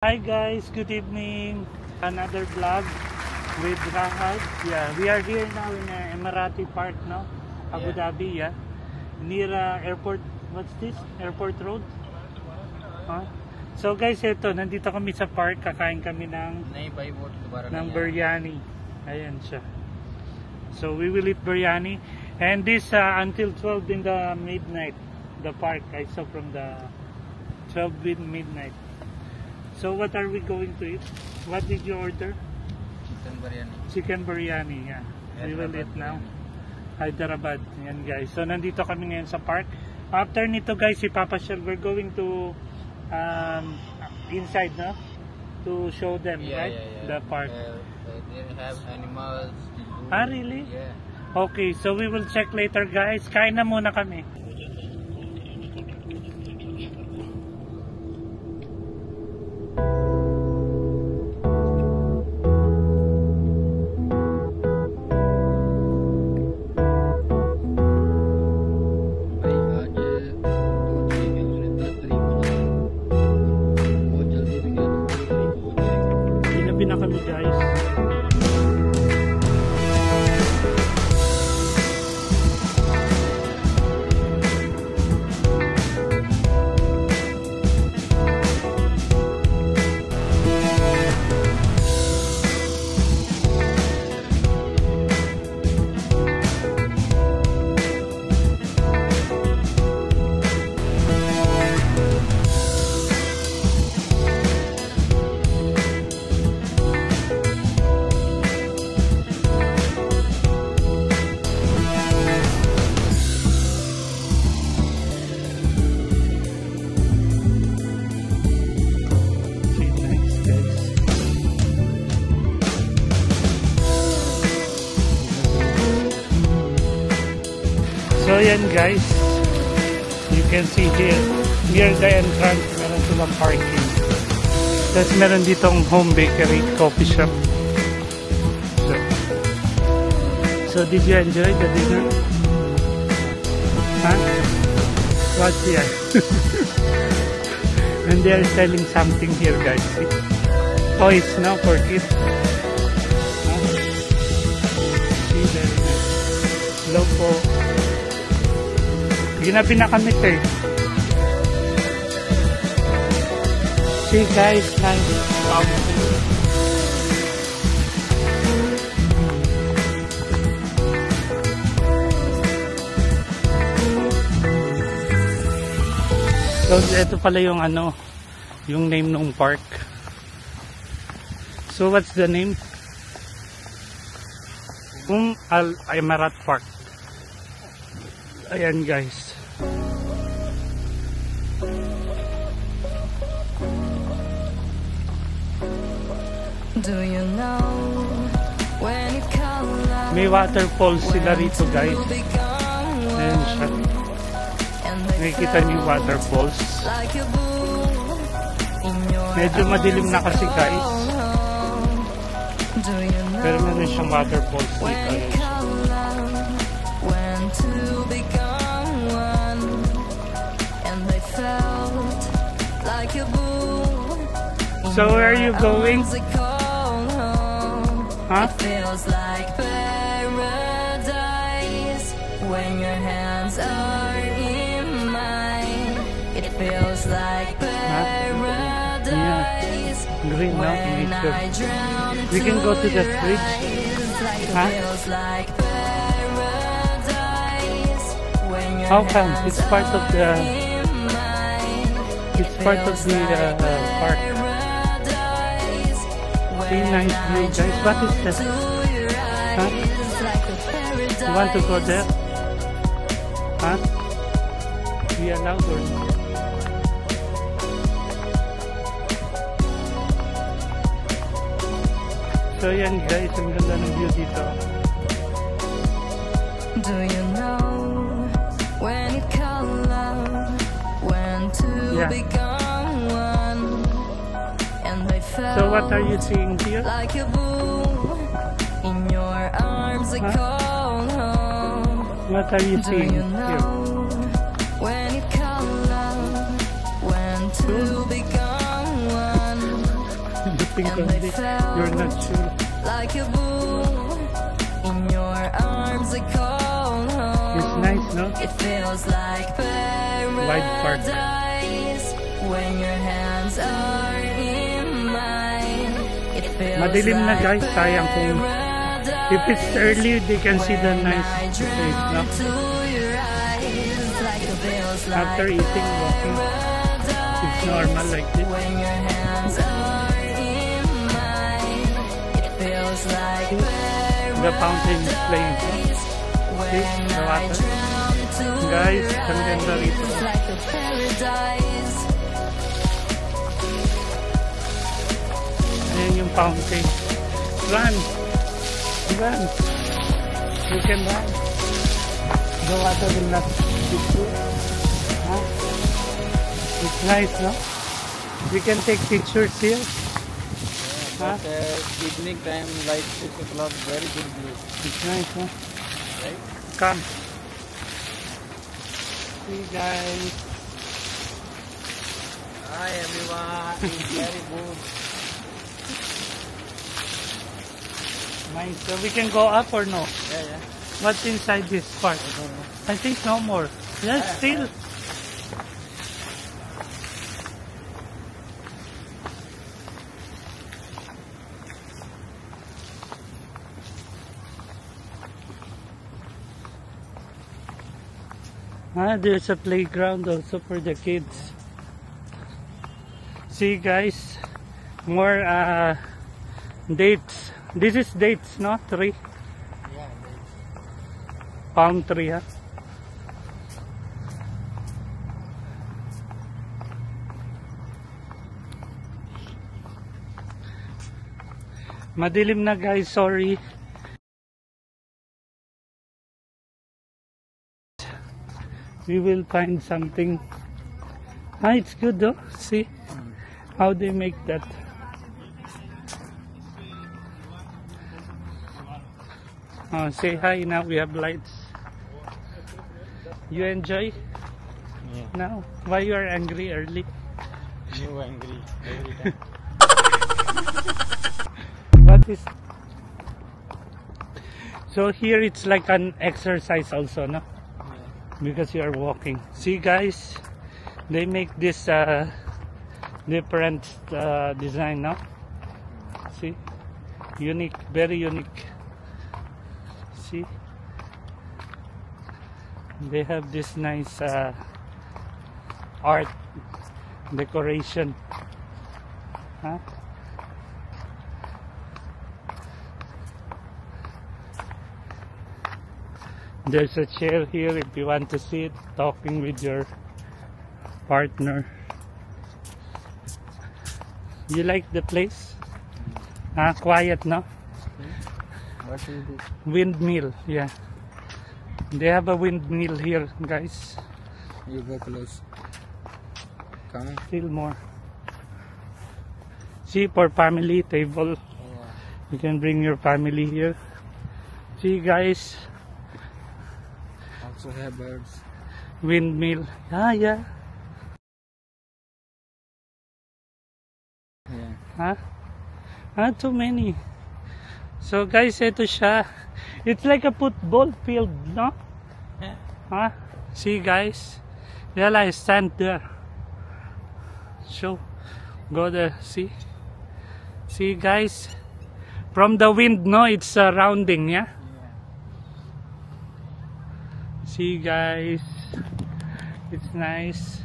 Hi guys, good evening. Another vlog with Rahad. Yeah, we are here now in Emirati Park, no? Abu Dhabi, yeah. Near airport, what's this? Airport Road? Huh? So guys, ito, nandito kami sa park. Kakain kami ng biryani. Ayan siya. So we will eat biryani. And this until 12 in the midnight. The park, I saw from the 12 midnight. So what are we going to eat? What did you order? Chicken biryani. Chicken biryani, yeah. We will eat now. Hyderabad, yan guys. So nandito kami ngayon sa park. After nito guys, si Papa Shell, we're going to inside, no? To show them, right? The park. They have animals. Ah, really? Yeah. Okay, so we will check later guys. Kain na muna kami. Na kami guys. So yan guys, you can see here, near the entrance, meron silang parking. Tapos meron ditong home bakery, coffee shop. So did you enjoy the dinner? Huh? What's here? And they are selling something here guys. See? Toys now for kids. Huh? See there. Loco. Ginabi na kami eh. See guys, nice. Wow. So ito pala yung ano, yung name ng park. So what's the name? Al Emirat Park. Ayan guys. Do you know when you call out, may waterfalls sila rito guys. Ayan siya. Nakikita niyo yung waterfalls. Medyo madilim na kasi guys. Pero meron siyang waterfalls dito. So where are you going? Huh? It feels like paradise when your hands are in mine. It feels like paradise Green now, when I drown. We can go to the bridge. Huh? It feels like paradise when your How come? hands It's part of the. It's part of the park. See, nice view guys. What is that? Huh? You want to go there? Huh? We allowed or not? So yan guys, ang ganda ng view dito. Do you know when you call love, when to become one? And I felt So what are you seeing here? like a boom in your arms. I call home. What are you Do seeing you here? know when you call love, when to become one? think and of they this. felt You're not sure. like a bull in your arms. They call home. It's nice, no? It feels like Park. paradise when your hands are in mine. It feels Madilim na like guys, sayang kung paradise if it's early they can see the when nice I place, drown no? into your eyes. Like it feels After like eating, walking, it's normal like this. when your hands are in mine. It feels like The fountain is playing. when the I water. drown into Guys, your ang ganda rito. eyes. Like a paradise. Ayan yung fountain. Run! Run! You can run. The water will not hit you. Huh? It's nice, no? We can take pictures here. Huh? But evening time, like 6 o'clock, very good view. It's nice, no? Right? Come. See, guys. Hi everyone, it's very good. Nice. So we can go up or no? Yeah. What's inside this part? I don't know. I think no more. Yes, still. There's a playground also for the kids. See guys, more dates. This is dates, no? Tree. Yeah, Palm tree, ha? Madilim na guys, sorry. We will find something. It's good though. See how they make that. Say hi now. We have lights. You enjoy Yeah. now? Why you are angry early? You angry every time. What is? So here it's like an exercise also, no? Because you are walking. See guys, they make this different design now. See, unique, very unique. See, they have this nice art decoration. Huh? There's a chair here if you want to sit talking with your partner. You like the place? Quiet, no? What is this? Windmill, yeah. They have a windmill here, guys. You go close. Come. Still more. See, for family table. You can bring your family here. See, guys. Also have birds. Windmill. Yeah. Yeah. Too many. So guys, ito siya. It's like a football field, no? Yeah. See guys. Yala, I stand there. So, go there, see? See guys. From the wind, no? It's surrounding, yeah? See guys. It's nice.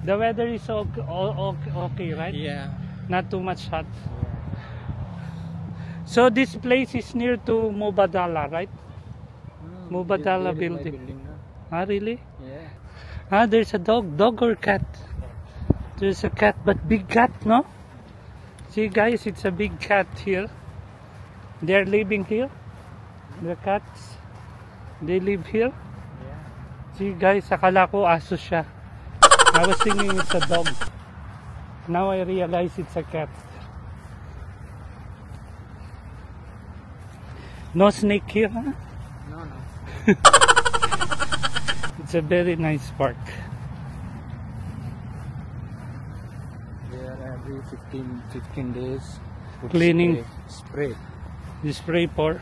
The weather is okay, right? Yeah. Not too much hot. So this place is near to Mubadala, right? Mubadala There is my building. no? Really? Yeah. There's a dog or cat? There's a cat, but big cat, no? See guys, it's a big cat here. They're living here. The cats, they live here. Yeah. See guys, akala ko aso siya. I was thinking it's a dog. Now I realize it's a cat. No snake here, huh? No. It's a very nice park. There every 15 days put Cleaning. spray You spray for.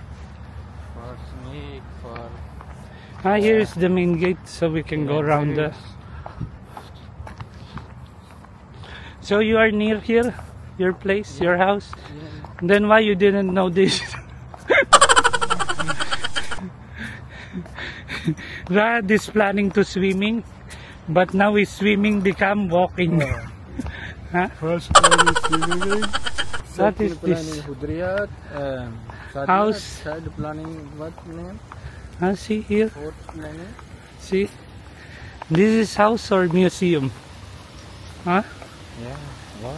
snake, for Here is the main gate, so we can go around the. So you are near here, your place, your house. Then why you didn't know this? Rad is planning to swimming, but now his swimming become walking. Huh? First plan is swimming. What is Second plan this? is Hudriyat. House. Third planning what name? See here, Fourth planning. see. This is house or museum? Huh? Yeah. Wow.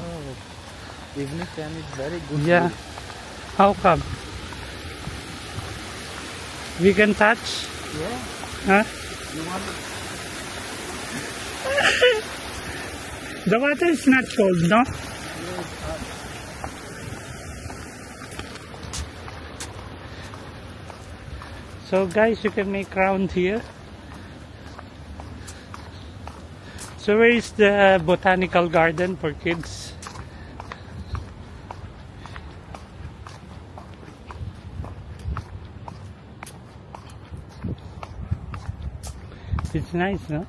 Evening time is very good. Yeah. view. How come? We can touch? Yeah. Huh? You want? The water is not cold, no? So guys, you can make round here. So where is the botanical garden for kids? It's nice, no?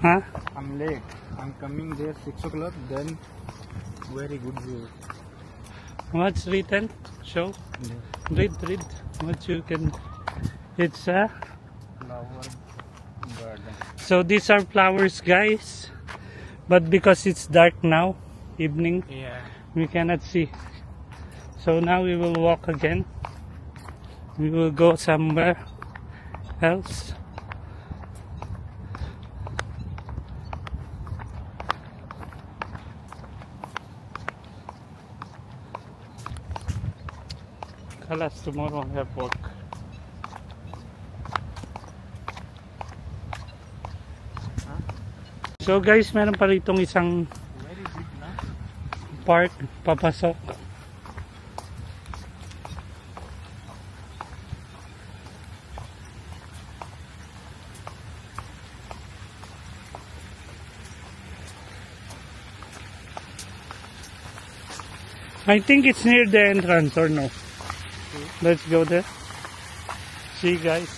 Huh? I'm late. I'm coming there 6 o'clock. Then very good view. What's written? Show. Read. What you can. It's a. Flower garden. So these are flowers, guys. But because it's dark now, evening, Yeah. we cannot see. So now we will walk again. We will go somewhere else. Kalas, tomorrow I have work. So guys, meron pa ritong isang Very big, na? park papasok. I think it's near the entrance, or no? Let's go there. See, guys.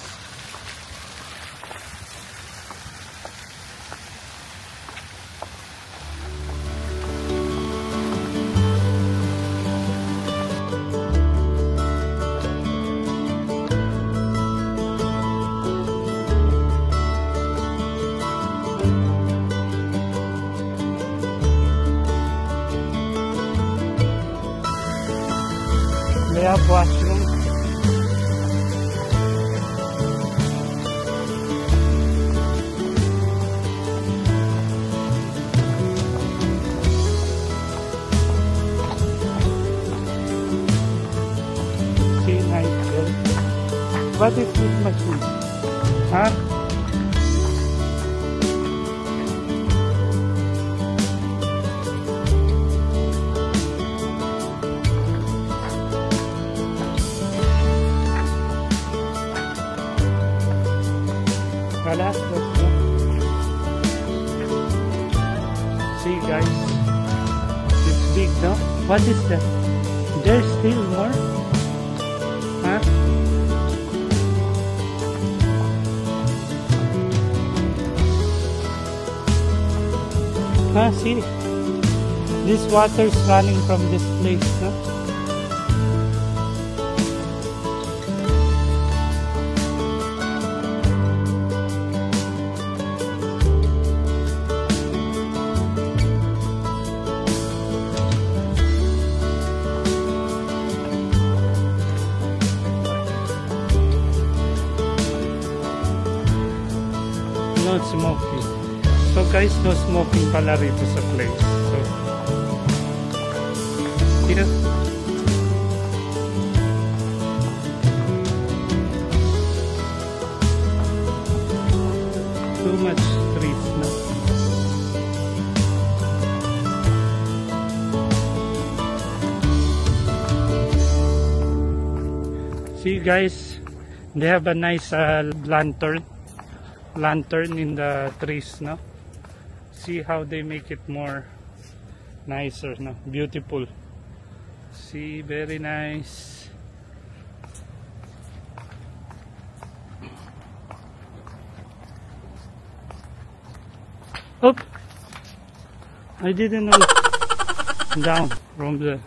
They have washroom. See, nice there. What is this machine? Huh? Wala, let's go. See, guys, it's big, no? What is that? There's still more? Huh? See? This water is running from this place, no? No smoking. So guys, no smoking pala rito sa place. So, here. Too much trees na. See guys, they have a nice lantern in the trees, no? See how they make it more nicer, no? Beautiful. See, very nice. Oop! I didn't know. Down from the.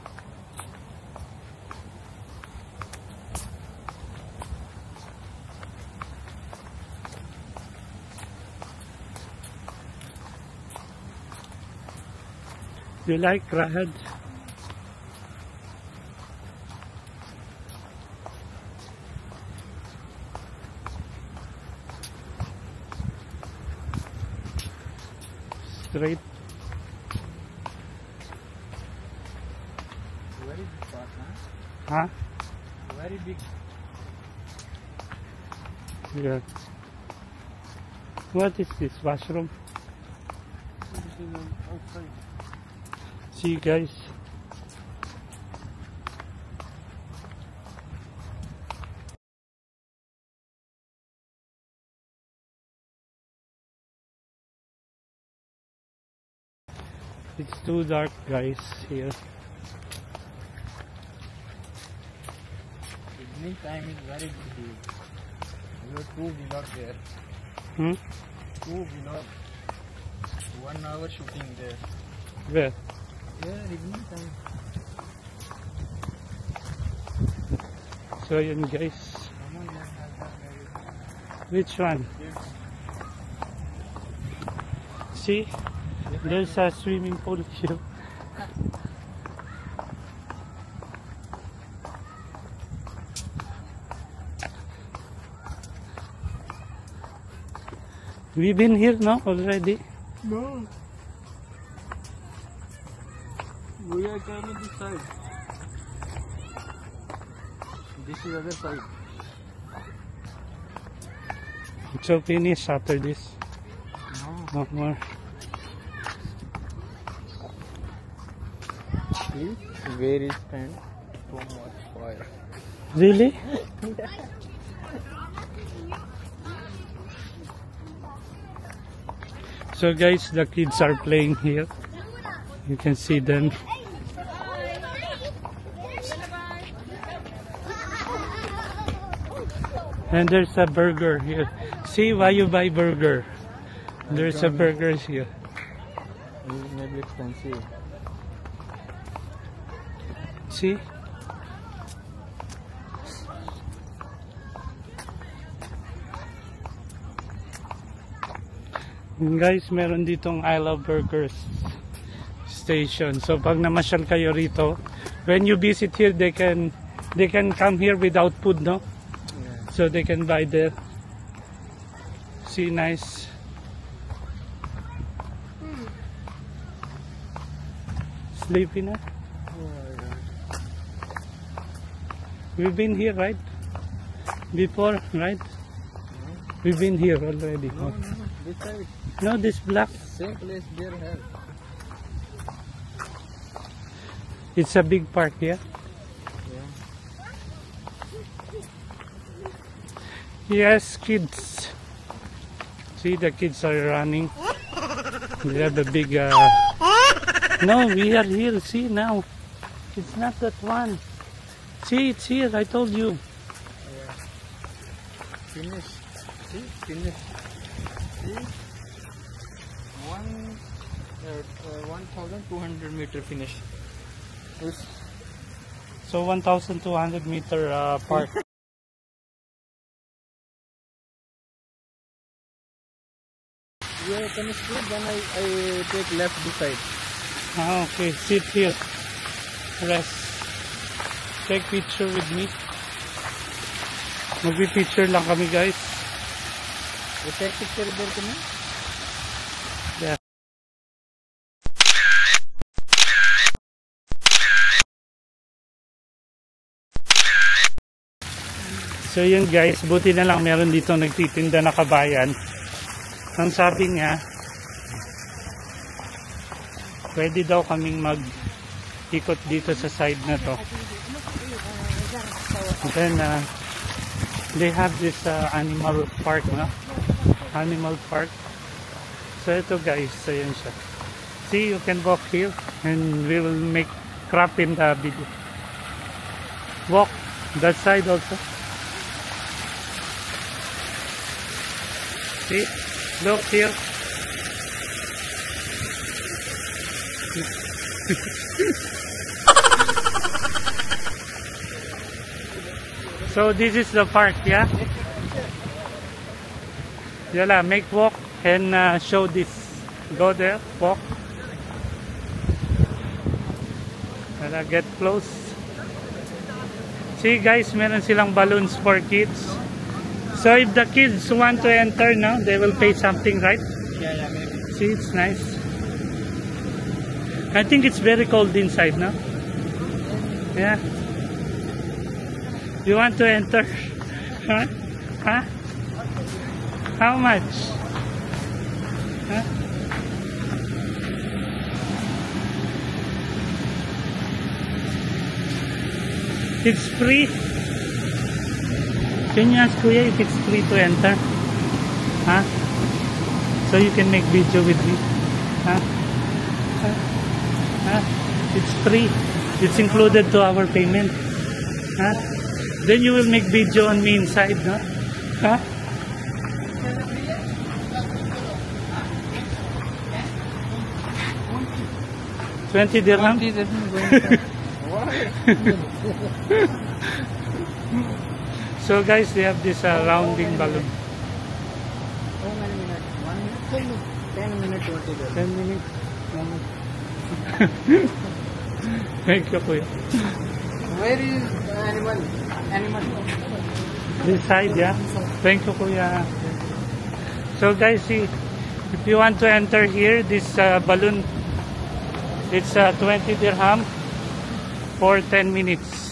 You like Rahad? Straight. Very big park, Huh? Very big. Yeah. What is this? Washroom? Outside. See you guys. It's too dark, guys, here. Evening time is very good. We have 2 vlogs there. Hmm? 2 vlogs. 1 hour shooting there. Where? Yeah, evening time. So yun, guys. Come on, let's Which one? See? There's a swimming pool here. We've been here, no? Already? No. We are coming this side. This is other side. So finish after this. No. No more. See where is spent so much fire. Really? So guys, the kids are playing here. You can see them. And there's a burger here. See why you buy burger. There's a burger here. It's maybe expensive. See? Guys, meron ditong I Love Burgers station. So pag namasyal kayo rito, when you visit here, they can come here without food, no? Yeah. So they can buy there. See, nice. Sleepy na? We've been here, right? Before, right? We've been here already. No, this side. No, this black. Same place there have. It's a big park here. Yeah. Yes, kids. See, the kids are running. They have a big. No, we are here. See now. It's not that one. See, it's here. I told you. Yeah. Finish. See, finish. See, 1,200 meter finish. Yes. So 1,200 meter park. Yeah, finish good. Then I take left this side. Ah, okay. Sit here. Rest. Take picture with me. Magpi-picture lang kami, guys. You take picture there to me? Yeah. So yun guys, buti na lang meron dito nagtitinda na kabayan. Ang sabi niya, pwede daw kaming mag-ikot dito sa side na to. Then they have this animal park, no? Animal park. So So ito guys, ayan siya. See, you can walk here and we will make crop in the video. Walk that side also. See, look here. So this is the park, yeah? Yala, make walk and show this. Go there, walk. Yala, get close. See guys, meron silang balloons for kids. So if the kids want to enter now, they will pay something, right? Yeah, maybe. See, it's nice. I think it's very cold inside now. Yeah. You want to enter? Huh? Huh? How much? Huh? It's free. Can you ask Kuya if it's free to enter? Huh? So you can make video with me. Huh? Huh? Huh? It's free. It's included to our payment. Huh? Then you will make video on me inside, no? Huh? $20 dirham? So guys, they have this rounding balloon. 10 minutes. 10 minutes. Thank you, Kuya. Where is the animal? This side, yeah. Thank you, Kuya. So guys, see, if you want to enter here, this balloon, it's 20 dirham for 10 minutes.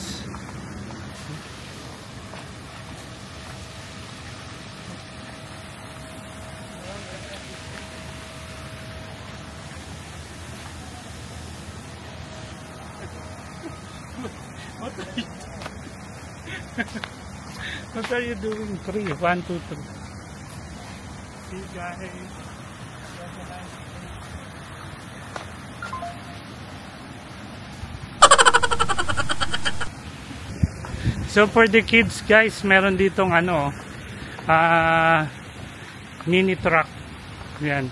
What are you doing? 3, 1, 2, 3. See guys. So for the kids guys, meron ditong mini truck. Yan.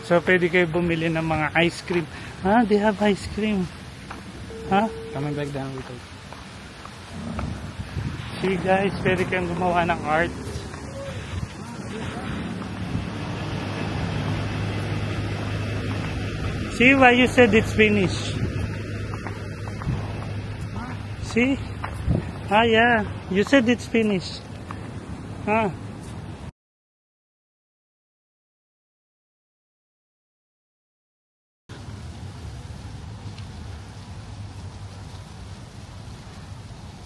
So pwede kayo bumili ng mga ice cream. Ah, they have ice cream. Huh? Coming back down with it. See guys, pwede kayong gumawa ng art. See why you said it's finished? See? Ah yeah, you said it's finished. Huh?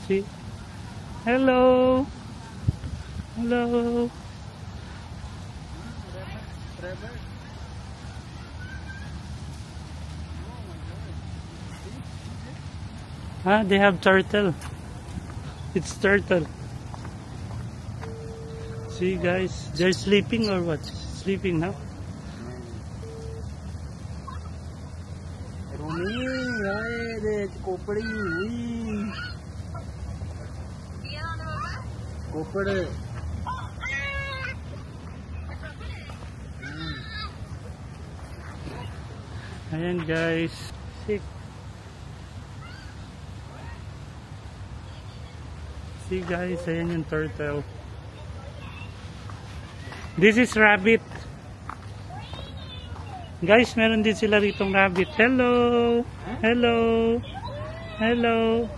See? Hello. Hello. Ah, they have turtle. It's turtle. See guys, they're sleeping or what? Sleeping now? Ayan guys. See guys, ayan yung turtle. This is rabbit. Guys, meron din sila ritong rabbit. Hello! Hello! Hello!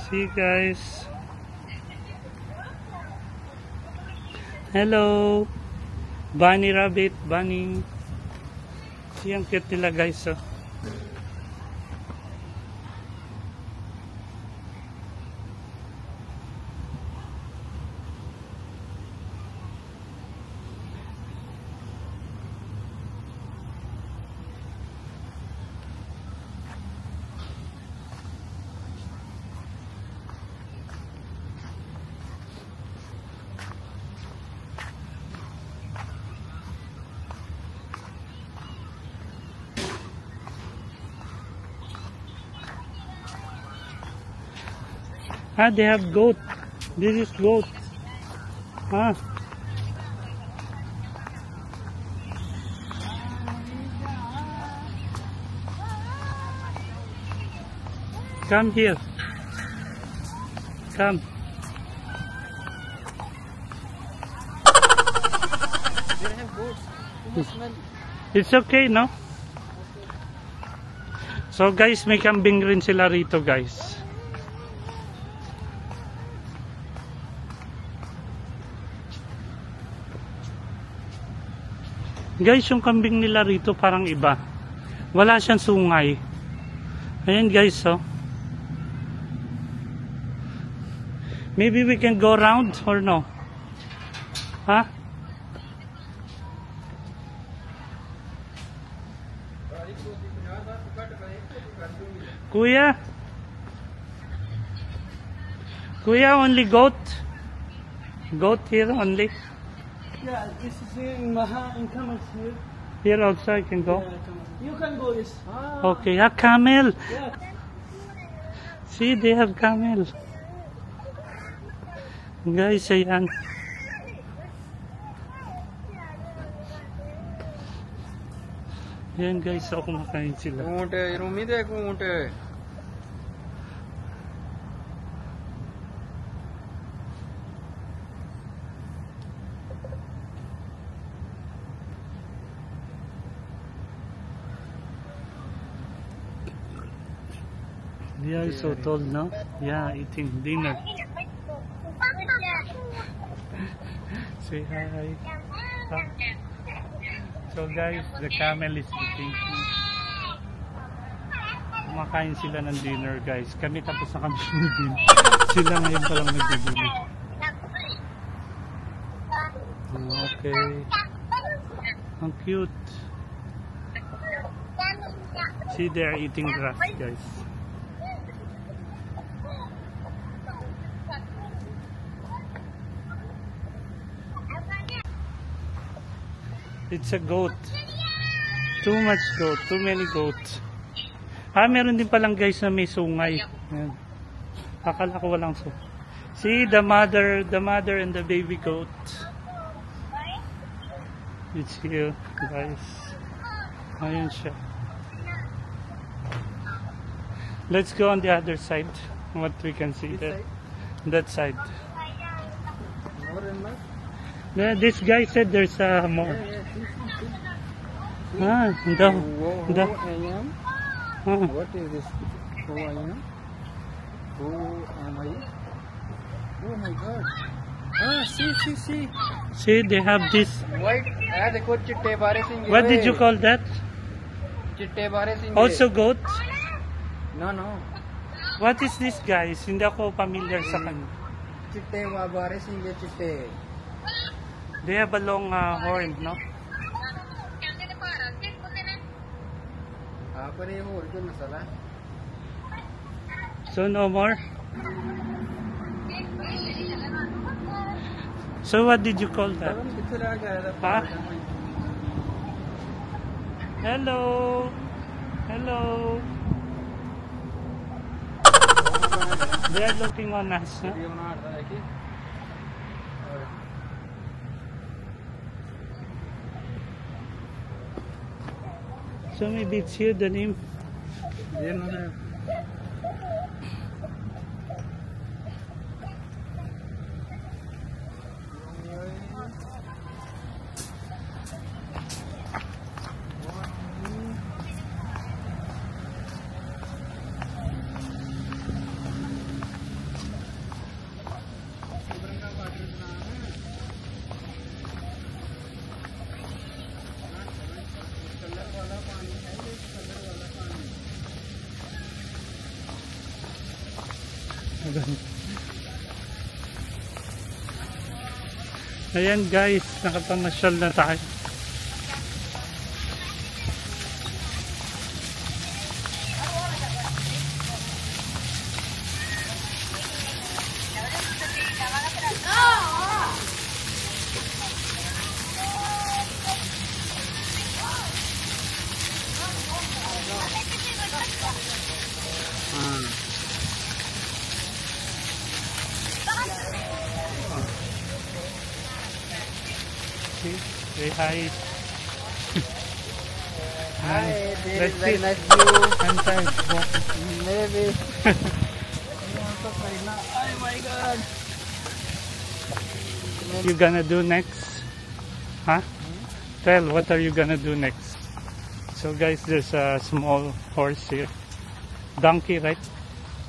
See guys. Hello! Bunny rabbit, bunny. See, ang cute nila guys, oh. Ah, they have goat. This is goat. Ah. Come here. Come. They have goats. You smell. It's okay, no? So guys, may kambing rin sila rito, guys. Guys, yung kambing nila rito parang iba. Wala siyang sungay. Ayan guys, oh. Maybe we can go round or no? Huh? Kuya? Kuya, only goat? Goat here only? Yeah, this is in Maha and camels here. Here also I can go? Yeah, camels. You can go, yes. Okay, camel. Yeah. See, they have camel. Guys, ayan. Ayan guys, so kumakain sila. ऊंट है रूमी देख ऊंट है They are so tall, no? Yeah, eating dinner. Say hi. So guys, the camel is eating. Kumakain sila ng dinner, guys. Kami tapos na kami ng dinner. Sila ngayon palang nagdi-dinner. Okay. Ang cute. See, they're eating grass, guys. It's a goat. Too much goat. Too many goats. Ah, meron din palang guys na may sungay. Ayan. Akala ko walang sungay. See, the mother and the baby goat. It's here, guys. Ayan siya. Let's go on the other side. What we can see there. That side. more and more. Yeah, this guy said there's more. Ah, Who I am? What is this? Who I am? Who am I? Oh my God! Ah, see. See, they have this. White. Ah, देखो चिट्टे बारे सिंगे. What did you call that? चिट्टे बारे सिंगे. Also goat? No. What is this, guys? Hindi ako familiar sa kanya. चिट्टे बारे सिंगे चिट्टे. They have a long horn, no? पर ये और जो मसाला. So no more? So what did you call that? Huh? Hello. They are looking on us, huh? So maybe it's here the name. Ayan guys, nakapamasyal na tayo. Say hi. Hi, there Let's is very see. nice view. I'm tired walking. Maybe. Oh my God. You gonna do next? Huh? Tell, what are you gonna do next? So guys, there's a small horse here. Donkey, right?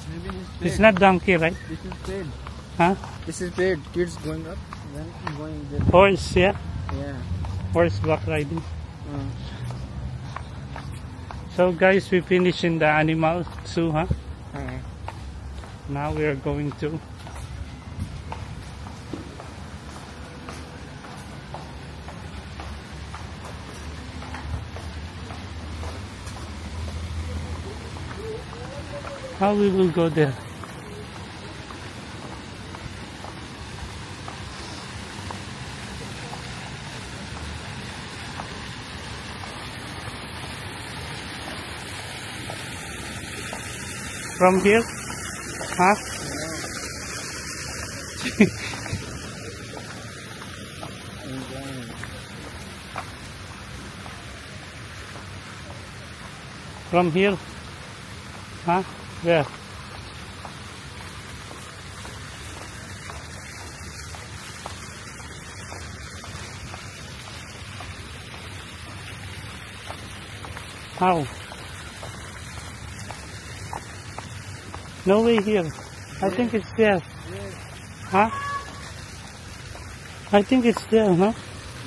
Maybe It's not donkey, right? This is paid. Huh? This is paid. Kids going up, then going there. Horse, yeah? Yeah. Horseback riding. Mm. So guys, we finished in the animal zoo, huh? Uh, Now we are going to how we will go there. From here? Huh? From here? Huh? Where? How? No way here. I think it's there. Huh? I think it's there, huh?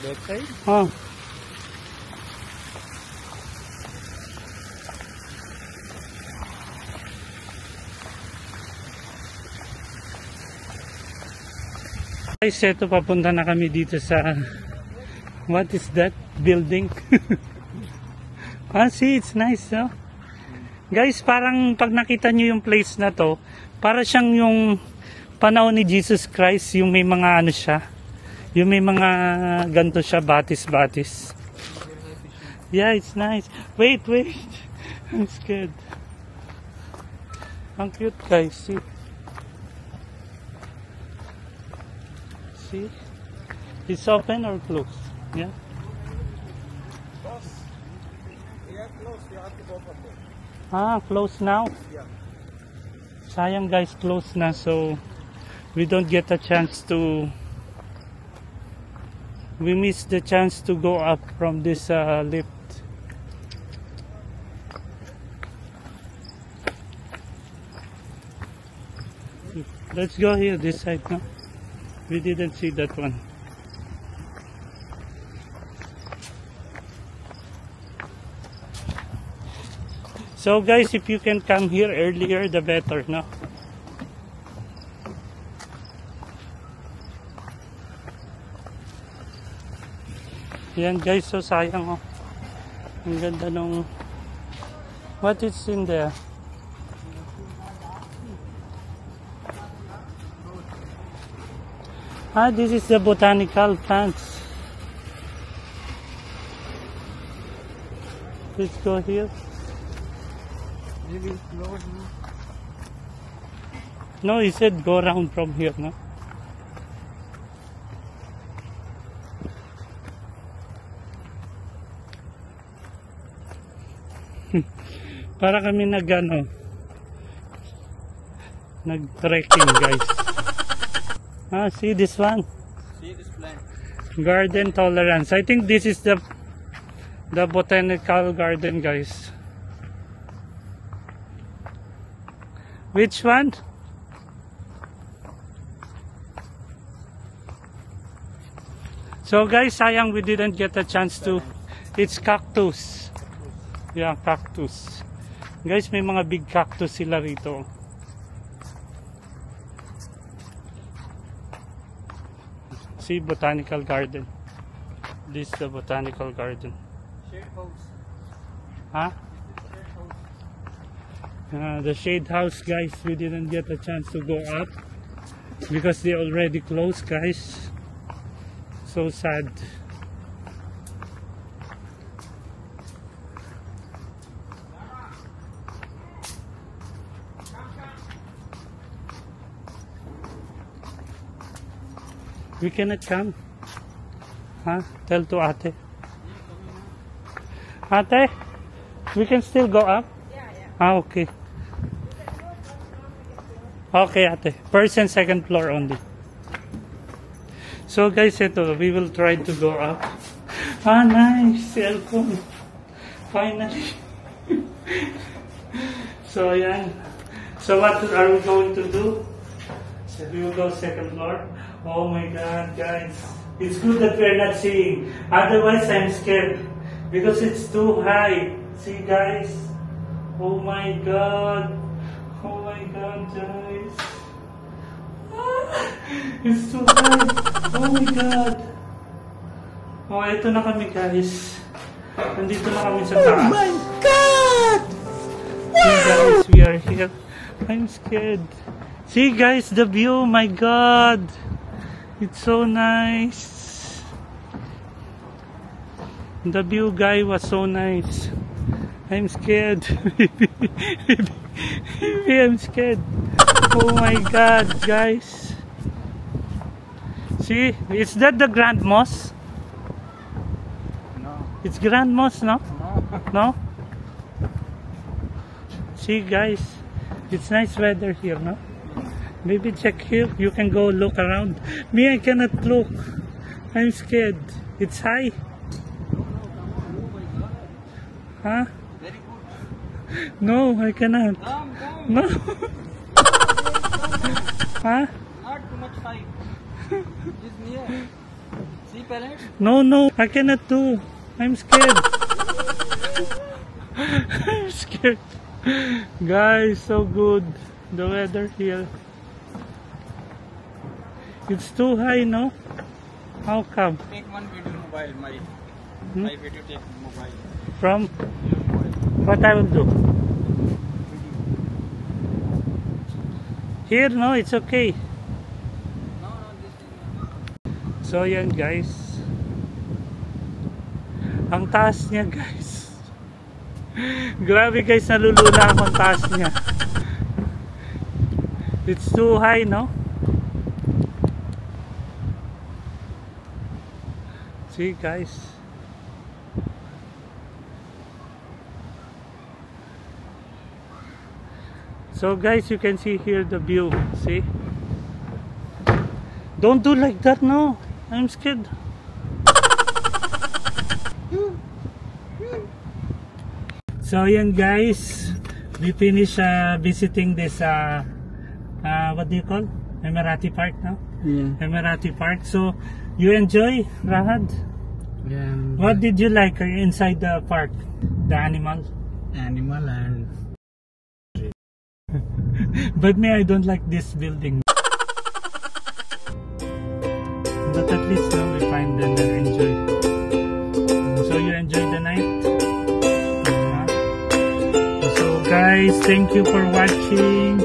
that side? Oh. Guys, eto papunta na kami dito sa what is that building? Ah, see, it's nice, no? Guys, parang pag nakita nyo yung place na to, para siyang yung panahon ni Jesus Christ, yung may mga ano siya, yung may mga ganto siya, batis-batis. Yeah, it's nice. Wait. I'm scared. Ang cute, guys. See? See? It's open or closed? Yeah? Yeah, close. You have to go from there. Ah, closed now? Yeah. Sayang guys, closed na, so we don't get a chance to, we miss the chance to go up from this lift. Let's go here, this side, no? We didn't see that one. So guys, if you can come here earlier, the better, no? Yan guys, so sayang, oh. Ang ganda nung, what is in there? Ah, this is the botanical plants. Let's go here. Maybe it's close. No, he said go around from here, no? Para kami nag-trekking, guys. Ah, see this one? See this plant? Garden tolerance. I think this is the botanical garden, guys. Which one? So guys, sayang we didn't get a chance to. It's cactus. Yeah, cactus. Guys, may mga big cactus sila rito. See, botanical garden. This is the botanical garden. Shade house. Huh? The shade house, guys, we didn't get a chance to go up because they already closed, guys. So sad. We cannot come. Huh? Tell to ate. Ate, we can still go up? Ah, okay. Okay, ate. First and second floor only. So guys, ito, we will try to go up. Ah, nice. Cellphone. Finally. So, ayan. So, what are we going to do? So, we will go second floor. Oh my God, guys. It's good that we're not seeing. Otherwise, I'm scared. Because it's too high. See, guys? Oh my God. Oh my God, guys. It's too high. Oh my God. Oh, ito na kami, guys. Nandito na kami sa taas. Oh my God! See, guys, we are here. I'm scared. See, guys, the view. My God. It's so nice. The view, guy, was so nice. I'm scared. Maybe I'm scared. Oh my God, guys. See, is that the Grand Mosque? No. It's Grand Mosque, no? No. No? See, guys, it's nice weather here, no? Maybe check here. You can go look around. Me, I cannot look. I'm scared. It's high. Huh? Very good. No, I cannot. Come. No. Huh? Not too much high. It's near. See, parents? No, I cannot do. I'm scared. I'm scared. Guys, so good. The weather here. It's too high, no? How come? Take one video mobile, my video take mobile. From? What I will do? Here, no? It's okay. No, this is So, yan guys. Ang taas niya, guys. Grabe guys, nalulula ako ang taas niya. It's too high, no? See, guys. So, guys, you can see here the view. See? Don't do like that, no. I'm scared. So, yan guys. We finish visiting this, what do you call? Emirati Park, no? Yeah. Emirati Park. So, you enjoy, Rahad? Yeah. What did you like inside the park? The animal? Animal and But me, I don't like this building. But at least now we find them and enjoy. So you enjoy the night? So guys, thank you for watching.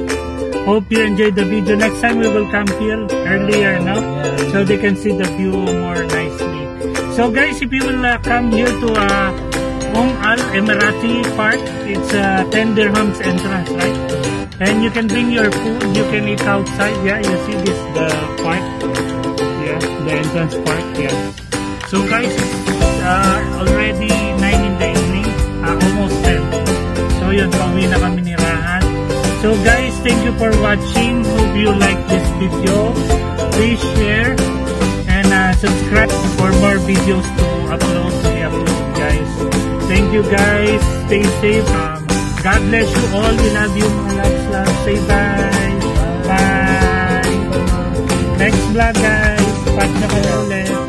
Hope you enjoyed the video. Next time we will come here earlier, no? Yeah. So they can see the view more nicely. So guys, if you will come here to Al Emirati Park, it's 10 dirhams entrance, right? And you can bring your food, you can eat outside. Yeah, you see this, the park. Yeah, the entrance park. Yeah. So guys, it's already 9 in the evening, almost 10. So yun, pauwi na kami ni Rahan. So guys, thank you for watching. Hope you like this video. Please share and subscribe for more videos to upload, guys. Thank you guys. Stay safe. God bless you all. We love you, mga loves. Say bye. Bye. Next vlog guys. Patch na ka na ulit.